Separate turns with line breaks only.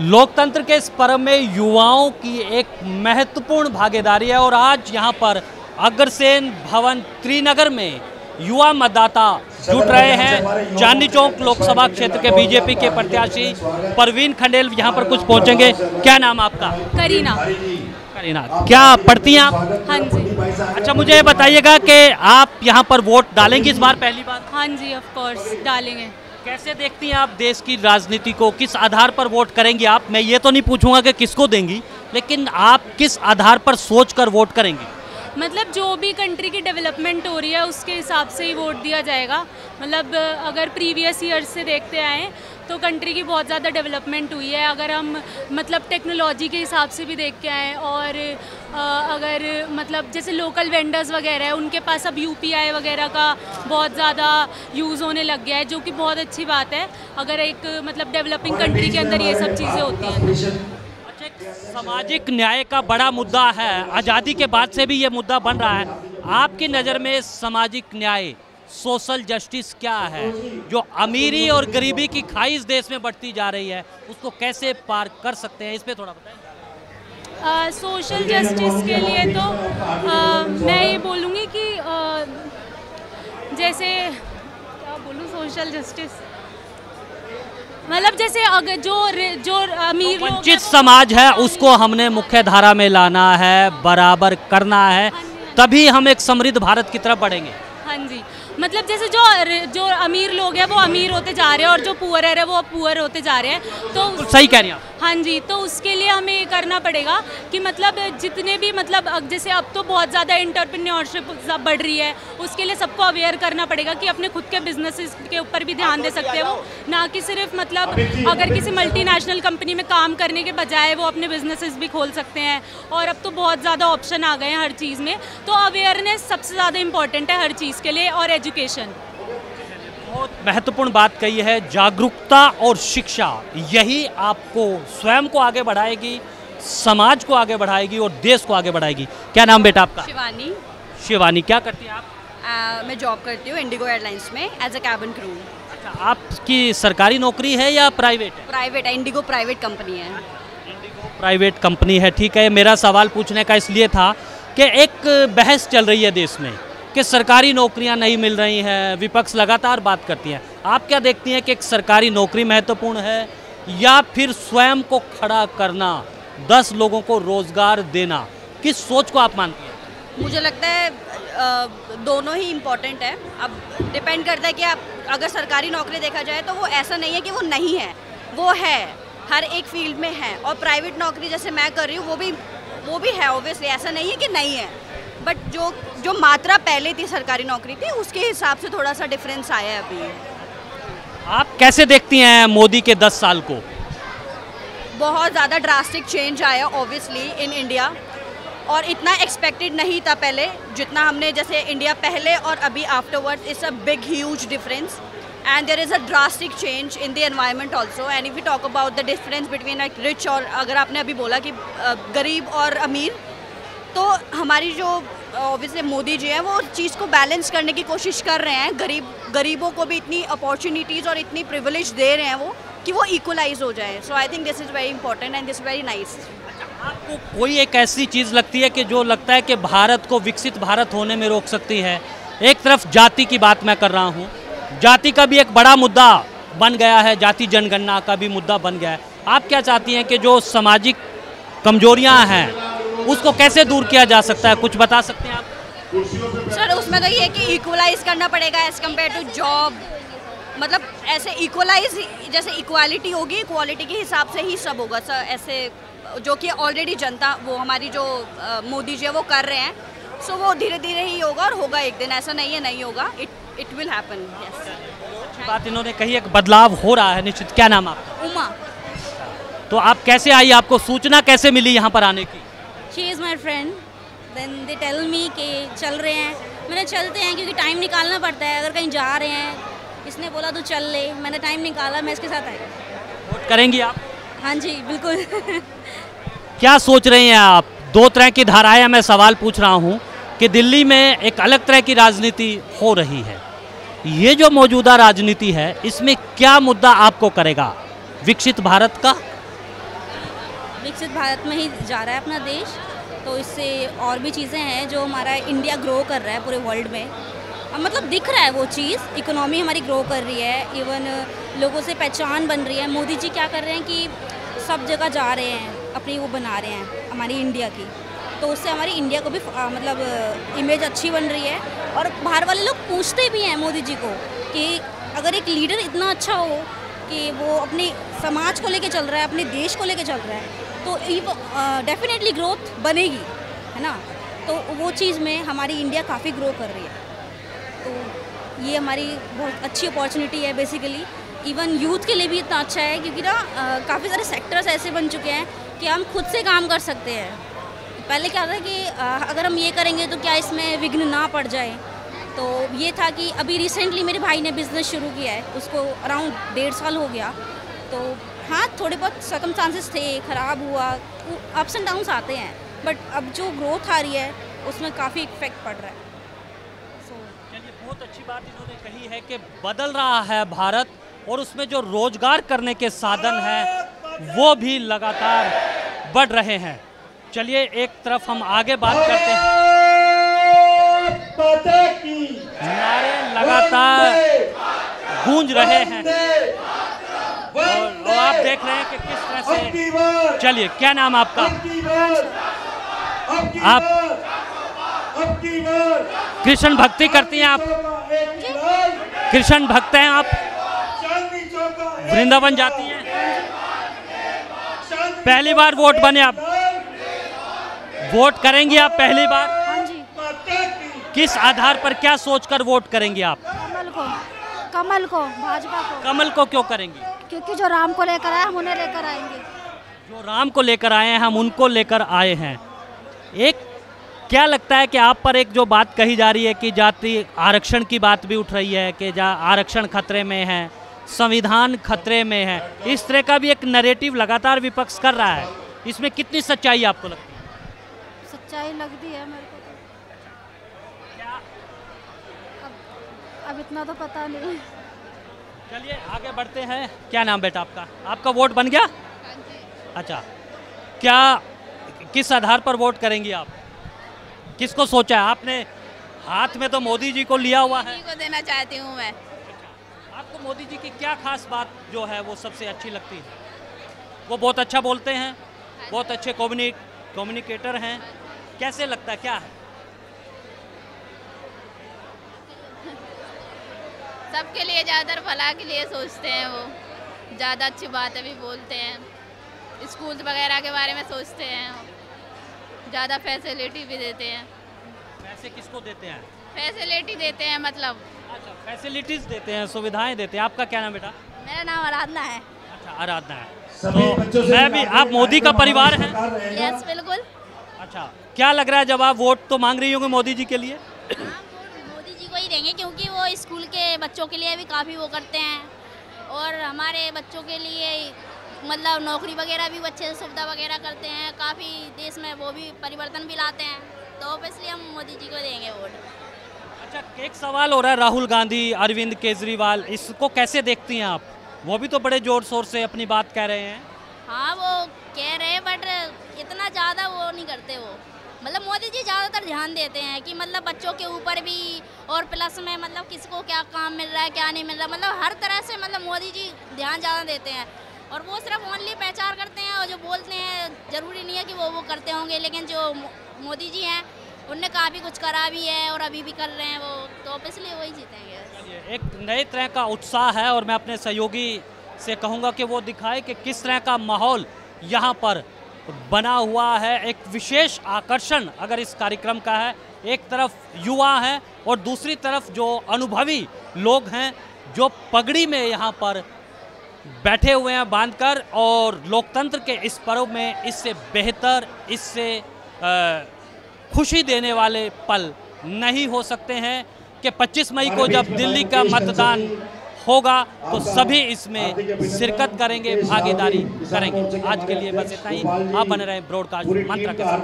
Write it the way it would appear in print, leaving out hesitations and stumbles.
लोकतंत्र के इस पर्व में युवाओं की एक महत्वपूर्ण भागीदारी है और आज यहाँ पर अग्रसेन भवन त्रिनगर में युवा मतदाता जुट रहे हैं। चांदनी चौक लोकसभा क्षेत्र के बीजेपी के प्रत्याशी परवीन खंडेल यहाँ पर कुछ पहुँचेंगे। क्या नाम आपका?
करीना।
करीना, क्या पढ़ती हैं आप?
हाँ जी।
अच्छा, मुझे ये बताइएगा कि आप यहाँ पर वोट डालेंगी इस बार पहली बार?
हाँ जी, ऑफ कोर्स डालेंगे।
कैसे देखती हैं आप देश की राजनीति को? किस आधार पर वोट करेंगी आप? मैं ये तो नहीं पूछूंगा कि किसको देंगी, लेकिन आप किस आधार पर सोचकर वोट करेंगी?
मतलब जो भी कंट्री की डेवलपमेंट हो रही है उसके हिसाब से ही वोट दिया जाएगा। मतलब अगर प्रीवियस ईयर्स से देखते आए तो कंट्री की बहुत ज़्यादा डेवलपमेंट हुई है। अगर हम मतलब टेक्नोलॉजी के हिसाब से भी देख के आए और अगर मतलब जैसे लोकल वेंडर्स वगैरह है उनके पास अब यूपीआई वगैरह का बहुत ज़्यादा यूज़ होने लग गया है, जो कि बहुत अच्छी बात है अगर एक मतलब डेवलपिंग कंट्री के अंदर ये सब चीज़ें होती हैं।
सामाजिक न्याय का बड़ा मुद्दा है, आज़ादी के बाद से भी ये मुद्दा बन रहा है। आपकी नज़र में सामाजिक न्याय, सोशल जस्टिस क्या है? जो अमीरी और गरीबी की खाई इस देश में बढ़ती जा रही है, उसको कैसे पार कर सकते हैं, इस पे थोड़ा बताएं।
सोशल जस्टिस के लिए तो मैं ये बोलूँगी कि जैसे क्या बोलूँ, सोशल जस्टिस मतलब जैसे अगर जो अमीर
वंचित समाज है उसको हमने मुख्य धारा में लाना है, बराबर करना है, तभी हम एक समृद्ध भारत की तरफ बढ़ेंगे।
हाँ जी, मतलब जैसे जो अमीर लोग हैं वो अमीर होते जा रहे हैं और जो पुअर है वो पुअर होते जा रहे हैं। तो
सही कह रही हैं।
हाँ जी, तो उसके लिए हमें ये करना पड़ेगा कि मतलब जितने भी मतलब जैसे अब तो बहुत ज़्यादा एंटरप्रेन्योरशिप बढ़ रही है, उसके लिए सबको अवेयर करना पड़ेगा कि अपने खुद के बिजनेसेस के ऊपर भी ध्यान दे सकते हैं वो, ना कि सिर्फ मतलब अगर किसी मल्टीनेशनल कंपनी में काम करने के बजाय वो अपने बिजनेसेस भी खोल सकते हैं। और अब तो बहुत ज़्यादा ऑप्शन आ गए हैं हर चीज़ में, तो अवेयरनेस सबसे ज़्यादा इंपॉर्टेंट है हर चीज़ के लिए, और एजुकेशन।
बहुत महत्वपूर्ण बात कही है, जागरूकता और शिक्षा, यही आपको स्वयं को आगे बढ़ाएगी, समाज को आगे बढ़ाएगी और देश को आगे बढ़ाएगी। क्या नाम बेटा आपका?
शिवानी।
शिवानी, क्या करती हैं आप?
मैं जॉब करती हूँ इंडिगो एयरलाइंस में एज अ कैबिन क्रू।
अच्छा, आपकी सरकारी नौकरी है या प्राइवेट है?
प्राइवेट है, इंडिगो प्राइवेट कंपनी है।
इंडिगो प्राइवेट कंपनी है, ठीक है। मेरा सवाल पूछने का इसलिए था कि एक बहस चल रही है देश में कि सरकारी नौकरियां नहीं मिल रही हैं, विपक्ष लगातार बात करती हैं। आप क्या देखती हैं कि एक सरकारी नौकरी महत्वपूर्ण है या फिर स्वयं को खड़ा करना, 10 लोगों को रोजगार देना? किस सोच को आप मानती हैं?
मुझे लगता है दोनों ही इम्पोर्टेंट है। अब डिपेंड करता है कि आप अगर सरकारी नौकरी देखा जाए तो वो ऐसा नहीं है कि वो नहीं है, वो है, हर एक फील्ड में है। और प्राइवेट नौकरी जैसे मैं कर रही हूँ वो भी है, ऑब्वियसली ऐसा नहीं है कि नहीं है, बट जो मात्रा पहले थी सरकारी नौकरी थी उसके हिसाब से थोड़ा सा डिफरेंस आया है अभी।
आप कैसे देखती हैं मोदी के 10 साल को?
बहुत ज़्यादा ड्रास्टिक चेंज आया ऑब्वियसली इन इंडिया, और इतना एक्सपेक्टेड नहीं था पहले जितना हमने, जैसे इंडिया पहले और अभी afterwards, it's a big huge difference and there is a drastic change in the environment also. And if you talk about the difference between like rich और, अगर आपने अभी बोला कि गरीब और अमीर, तो हमारी जो ऑब्वियसली मोदी जी हैं वो चीज़ को बैलेंस करने की कोशिश कर रहे हैं। गरीबों को भी इतनी अपॉर्चुनिटीज़ और इतनी प्रिविलेज दे रहे हैं वो कि वो इक्वलाइज हो जाए। So I think this is very important and this very nice.
आपको कोई एक ऐसी चीज़ लगती है कि जो लगता है कि भारत को विकसित भारत होने में रोक सकती है? एक तरफ जाति की बात मैं कर रहा हूँ, जाति का भी एक बड़ा मुद्दा बन गया है, जाति जनगणना का भी मुद्दा बन गया है। आप क्या चाहती हैं कि जो सामाजिक कमजोरियाँ हैं उसको कैसे दूर किया जा सकता है, कुछ बता सकते हैं आप?
सर उसमें तो ये है कि इक्वलाइज करना पड़ेगा एज़ कम्पेयर टू जॉब। मतलब ऐसे इक्वलाइज, जैसे इक्वालिटी होगी, इक्वालिटी के हिसाब से ही सब होगा सर। ऐसे जो कि ऑलरेडी जनता, वो हमारी जो मोदी जी है वो कर रहे हैं, सो वो धीरे धीरे ही होगा और होगा एक दिन, ऐसा नहीं है नहीं होगा, इट विल हैपन। यस,
बात इन्होंने कही, एक बदलाव हो रहा है निश्चित। क्या नाम आपका?
उमा।
तो आप कैसे आई, आपको सूचना कैसे मिली यहाँ पर आने की?
She is my friend. Then they tell me कि चल रहे हैं, मैंने चलते हैं क्योंकि टाइम निकालना पड़ता है। अगर कहीं जा रहे हैं, इसने बोला तो चल ले, मैंने टाइम निकाला, मैं इसके साथ आई।
वोट करेंगी आप?
हाँ जी बिल्कुल।
क्या सोच रही हैं आप? 2 तरह की धाराएं, मैं सवाल पूछ रहा हूँ कि दिल्ली में एक अलग तरह की राजनीति हो रही है, ये जो मौजूदा राजनीति है इसमें क्या मुद्दा आपको करेगा? विकसित भारत का
विकसित भारत में ही जा रहा है अपना देश, तो इससे और भी चीज़ें हैं जो हमारा इंडिया ग्रो कर रहा है पूरे वर्ल्ड में। मतलब दिख रहा है वो चीज़, इकोनॉमी हमारी ग्रो कर रही है, इवन लोगों से पहचान बन रही है। मोदी जी क्या कर रहे हैं कि सब जगह जा रहे हैं, अपनी वो बना रहे हैं हमारी इंडिया की, तो उससे हमारी इंडिया को भी मतलब इमेज अच्छी बन रही है। और बाहर वाले लोग पूछते भी हैं मोदी जी को कि अगर एक लीडर इतना अच्छा हो कि वो अपने समाज को लेके चल रहा है, अपने देश को लेके चल रहा है, तो डेफिनेटली ग्रोथ बनेगी, है ना। तो वो चीज़ में हमारी इंडिया काफ़ी ग्रो कर रही है, तो ये हमारी बहुत अच्छी अपॉर्चुनिटी है बेसिकली। इवन यूथ के लिए भी इतना अच्छा है क्योंकि ना काफ़ी सारे सेक्टर्स ऐसे बन चुके हैं कि हम खुद से काम कर सकते हैं। पहले क्या था कि अगर हम ये करेंगे तो क्या इसमें विघ्न ना पड़ जाए, तो ये था कि अभी रिसेंटली मेरे भाई ने बिज़नेस शुरू किया है, उसको अराउंड 1.5 साल हो गया। तो हाँ, थोड़े बहुत सर्कमस्टांसेस थे, ख़राब हुआ, अप्स एंड डाउन्स आते हैं, बट अब जो ग्रोथ आ रही है उसमें काफ़ी इफेक्ट पड़ रहा है।
चलिए, बहुत अच्छी बात इन्होंने कही है कि बदल रहा है भारत, और उसमें जो रोजगार करने के साधन हैं वो भी लगातार बढ़ रहे हैं। चलिए, एक तरफ हम आगे बात करते हैं। नारे लगातार गूंज रहे हैं और आप देख रहे हैं कि किस तरह से। चलिए, क्या नाम आपका? आप कृष्ण भक्ति करती हैं? आप कृष्ण भक्त हैं? आप वृंदावन जाती हैं? पहली बार वोट बने आप? वोट करेंगी आप पहली बार?
हाँ जी।
किस आधार पर, क्या सोचकर वोट करेंगी आप?
कमल को, भाजपा को।
कमल को क्यों करेंगी?
क्योंकि जो राम को लेकर आए हम उन्हें लेकर आएंगे।
जो राम को लेकर आए हैं हम उनको लेकर आए हैं। एक क्या लगता है कि आप पर एक जो बात कही जा रही है कि जाति आरक्षण की बात भी उठ रही है कि आरक्षण खतरे में है, संविधान खतरे में है, इस तरह का भी एक नैरेटिव लगातार विपक्ष कर रहा है, इसमें कितनी सच्चाई आपको लगती है?
सच्चाई लगती है मेरे को तो।
क्या?
अब इतना तो पता नहीं।
चलिए, आगे बढ़ते हैं। क्या नाम बेटा आपका? आपका वोट बन गया? अच्छा, क्या किस आधार पर वोट करेंगी आप? किसको सोचा है आपने? हाथ में तो मोदी जी को लिया हुआ है।
मोदी को देना चाहती हूँ मैं।
आपको मोदी जी की क्या खास बात जो है वो सबसे अच्छी लगती है? वो बहुत अच्छा बोलते हैं, बहुत अच्छे कम्युनिकेटर हैं, कैसे लगता है, क्या है?
सबके लिए ज़्यादातर भला के लिए सोचते हैं, वो ज़्यादा अच्छी बातें भी बोलते हैं, स्कूल वगैरह के बारे में सोचते हैं, ज़्यादा फैसिलिटी भी देते हैं।
पैसे किसको देते हैं?
फैसिलिटी देते हैं मतलब।
अच्छा, फैसिलिटीज़ देते हैं, सुविधाएं देते हैं। आपका क्या नाम बेटा?
मेरा नाम आराधना है।
अच्छा, आराधना है। तो मैं भी, आप मोदी का परिवार हैं?
यस, बिल्कुल।
अच्छा, क्या लग रहा है जब आप वोट तो मांग रही होंगे मोदी जी के लिए?
मोदी जी को ही देंगे क्योंकि वो स्कूल के बच्चों के लिए भी काफ़ी वो करते हैं, और हमारे बच्चों के लिए मतलब नौकरी वगैरह भी अच्छे से सुविधा वगैरह करते हैं, काफ़ी देश में वो भी परिवर्तन भी लाते हैं, तो इसलिए हम मोदी जी को देंगे वोट।
अच्छा, एक सवाल हो रहा है, राहुल गांधी, अरविंद केजरीवाल, इसको कैसे देखती हैं आप? वो भी तो बड़े जोर शोर से अपनी बात कह रहे हैं।
हाँ, वो कह रहे हैं बट इतना ज़्यादा वो नहीं करते। वो मतलब मोदी जी ज़्यादातर ध्यान देते हैं कि मतलब बच्चों के ऊपर भी, और प्लस में मतलब किसको क्या काम मिल रहा है, क्या नहीं मिल रहा, मतलब हर तरह से मतलब मोदी जी ध्यान ज़्यादा देते हैं। और वो सिर्फ ओनली प्रचार करते हैं, और जो बोलते हैं ज़रूरी नहीं है कि वो करते होंगे, लेकिन जो मोदी जी हैं उनने काफ़ी कुछ करा भी है और अभी भी कर रहे हैं वो, तो इसलिए वही जीतेंगे।
एक नए तरह का उत्साह है, और मैं अपने सहयोगी से कहूँगा कि वो दिखाए कि किस तरह का माहौल यहाँ पर बना हुआ है। एक विशेष आकर्षण अगर इस कार्यक्रम का है, एक तरफ युवा हैं और दूसरी तरफ जो अनुभवी लोग हैं जो पगड़ी में यहाँ पर बैठे हुए हैं बांधकर, और लोकतंत्र के इस पर्व में इससे बेहतर, इससे खुशी देने वाले पल नहीं हो सकते हैं कि 25 मई को जब दिल्ली का मतदान होगा तो सभी इसमें शिरकत करेंगे, भागीदारी करेंगे। आज के लिए बस इतना ही। आप बने रहें ब्रॉडकास्ट मंत्रा के साथ।